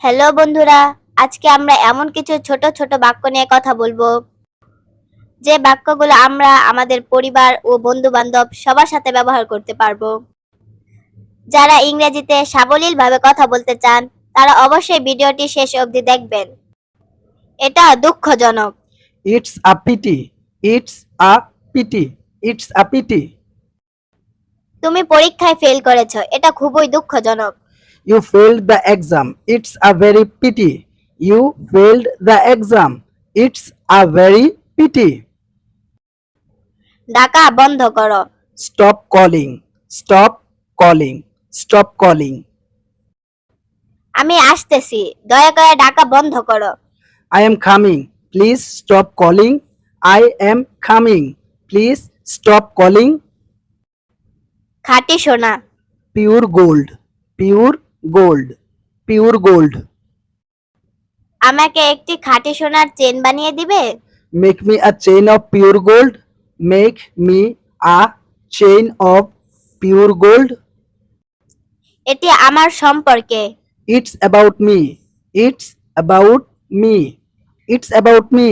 Hello বন্ধুরা, আজকে আমরা এমন কিছু ছোট ছোট বাক্য নিয়ে কথা বলবো যে বাক্যগুলো আমরা আমাদের পরিবার ও বন্ধু-বান্ধব সবার সাথে ব্যবহার করতে পারবো। যারা ইংরেজিতে সাবলীলভাবে কথা বলতে চান, তারা অবশ্যই ভিডিওটি শেষ অবধি দেখবেন। এটা দুঃখজনক। It's a pity. It's a pity. It's a pity. তুমি পরীক্ষায় ফেল করেছো, এটা খুবই দুঃখজনক। You failed the exam. It's a very pity. You failed the exam. It's a very pity. ডাকা বন্ধ করো। Stop calling. Stop calling. Stop calling. আমি আসতেছি, দয়া করে ডাকা বন্ধ করো। I am coming. Please stop calling. I am coming. Please stop calling. খাঁটি সোনা। Pure gold. Pure gold. Pure gold. আমাকে একটি খাঁটি সোনার চেন বানিয়ে দিবে? Make me a chain of pure gold. Make me a chain of pure gold. এটি আমার সম্পর্কে। It's about me. It's about me. It's about me.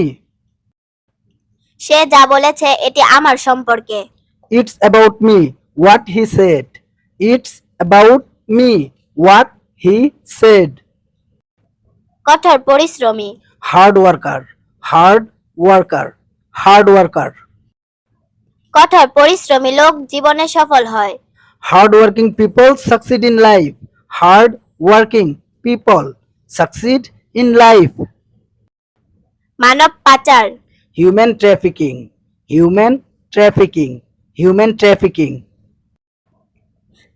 সে যা বলেছে এটি আমার সম্পর্কে। It's about me. What he said. It's about me. What he said. কঠোর পরিশ্রমী। Hard worker. Hard worker. Hard worker. কঠোর পরিশ্রমী লোক জীবনে সফল হয়। Hard working people succeed in life. Hard working people succeed in life. মানব পাচার। Human trafficking. Human trafficking. Human trafficking.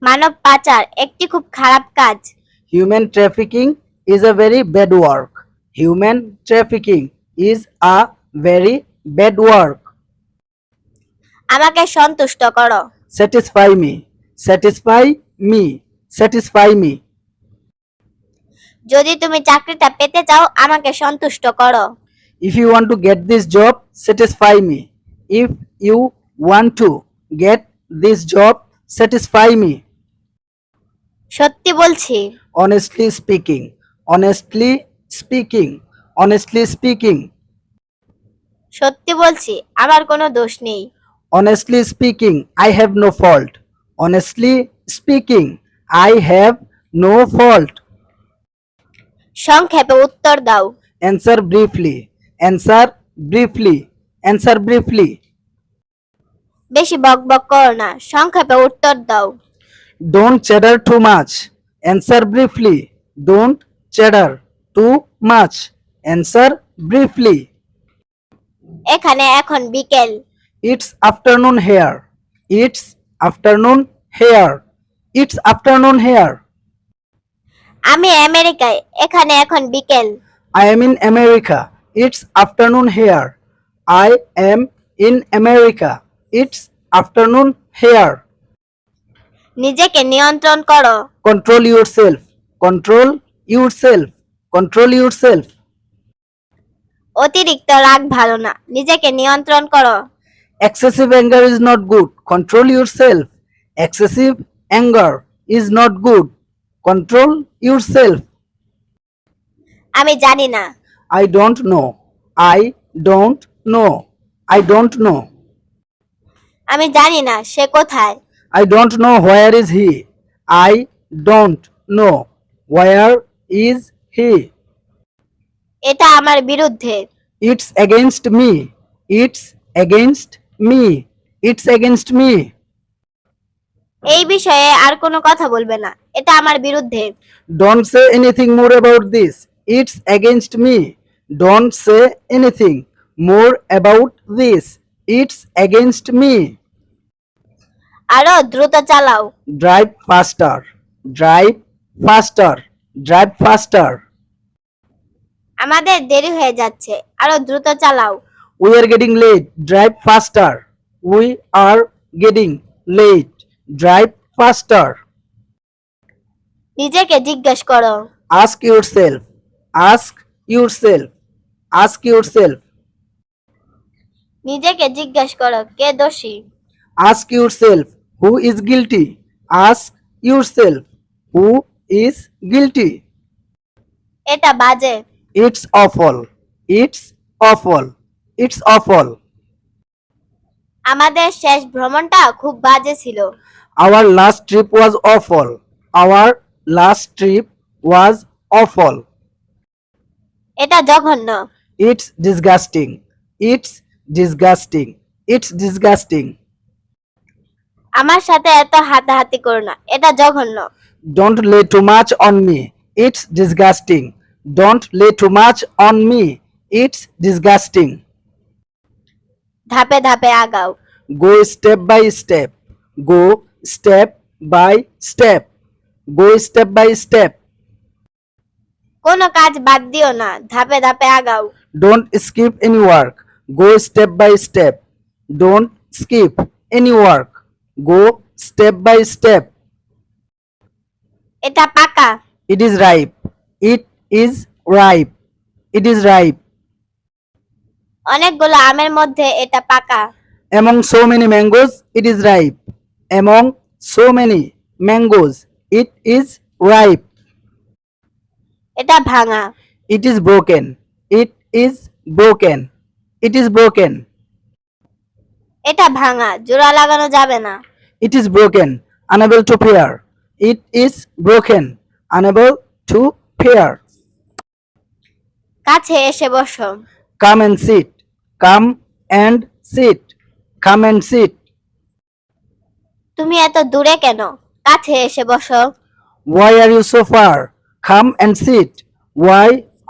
মানব পাচার একটি খুব খারাপ কাজ। Human trafficking is a very bad work. Human trafficking is a very bad work. আমাকে সন্তুষ্ট করো। Satisfy me. Satisfy me. Satisfy me. যদি তুমি চাকরিটা পেতে চাও আমাকে সন্তুষ্ট করো। If you want to get this job, satisfy me. If you want to get this job, satisfy me. সত্যি বলছি। Honestly speaking. Honestly speaking. Honestly speaking. সত্যি বলছি, আমার কোনো দোষ নেই। Honestly speaking, I have no fault. Honestly speaking, I have no fault. সংক্ষেপে উত্তর দাও। Answer briefly. Answer briefly. Answer briefly. বেশি বকবক করো না, সংক্ষেপে উত্তর দাও। Don't chatter too much. Answer briefly. Don't chatter too much. Answer briefly. এখানে এখন বিকেল। It's afternoon here. It's afternoon here. It's afternoon here. আমি আমেরিকায়, এখানে এখন বিকেল। I am in America. It's afternoon here. I am in America. It's afternoon here. নিজেকে নিয়ন্ত্রণ করো। Control yourself. Control yourself. Control yourself. অতিরিক্ত রাগ ভালো না, নিজেকে নিয়ন্ত্রণ করো। Excessive anger is not good. Control yourself. Excessive anger is not good. Control yourself. আমি জানি না। I don't know. I don't know. I don't know. আমি জানি না সে কোথায়। I don't know where is he. I don't know where is he. এটা আমার বিরুদ্ধে। It's against me. It's against me. It's against me. এই বিষয়ে আর কোনো কথা বলবে না, এটা আমার বিরুদ্ধে। Don't say anything more about this. It's against me. Don't say anything more about this. It's against me. আরো দ্রুত চালাও। Drive faster. Drive faster. Drive faster. আমাদের দেরি হয়ে যাচ্ছে, আরো দ্রুত চালাও। We are getting late. Drive faster. We are getting late. Drive faster. নিজেকে জিজ্ঞেস করো। Ask yourself. Ask yourself. Ask yourself. নিজেকে জিজ্ঞেস করো কে দোষী। Ask yourself who is guilty. Ask yourself who is guilty. এটা বাজে। It's awful. It's awful. It's awful. আমাদের শেষ ভ্রমণটা খুব বাজে ছিল। Our last trip was awful. Our last trip was awful. এটা জঘন্য। It's disgusting. It's disgusting. It's disgusting. আমার সাথে এত হাতাহাতি করো না, এটা জঘন্য। Don't lay too much on me. It's disgusting. Don't lay too much on me. It's disgusting. ধাপে ধাপে আগাও। Go step by step. Go step by step. Go step by step. কোনো কাজ বাদ দিও না, ধাপে ধাপে আগাও। Don't skip any work. Go step by step. Don't skip any work. Go step by step. এটা পাকা। It is ripe. It is ripe. It is ripe. অনেকগুলো আমের মধ্যে এটা পাকা। Among so many mangoes, it is ripe. Among so many mangoes, it is ripe. এটা ভাঙা। It is broken. It is broken. It is broken. এটা ভাঙা, জোড়া লাগানো যাবে না। It is broken. Unable to pair. It is broken. Unable to pair. কাছে এসে বসো। Come and sit. Come and sit. Come and sit. তুমি এত দূরে কেন? কাছে এসে বসো। Why are you so far? Come and sit. Why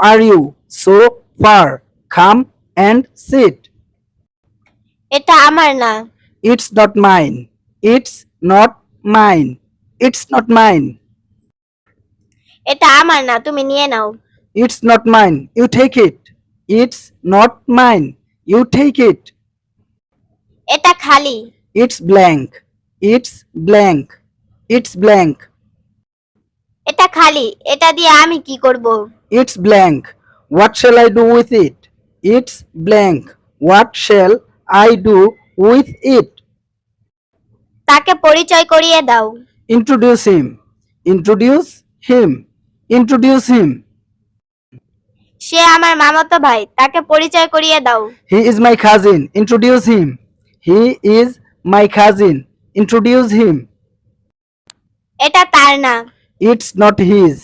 are you so far? Come and sit. এটা আমার না। It's not mine. It's not mine. It's not mine. এটা আমার না, তুমি নিয়ে নাও। It's not mine. You take it. It's not mine. You take it. এটা খালি। It's blank. It's blank. It's blank. এটা খালি, এটা দিয়ে আমি কি করব? It's blank. What shall I do with it? It's blank. What shall I do with it? তাকে পরিচয় করিয়ে দাও। Introduce him. Introduce him. Introduce him. সে আমার মামাতো ভাই, তাকে পরিচয় করিয়ে দাও। He is my cousin. Introduce him. He is my cousin. Introduce him. এটা তার না। It's not his.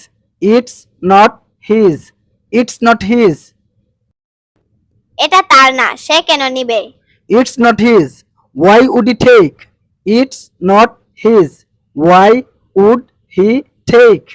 It's not his. It's not his. এটা তার না, সে কেন নিবে? It's not his. Why would he take? It's not his. Why would he take?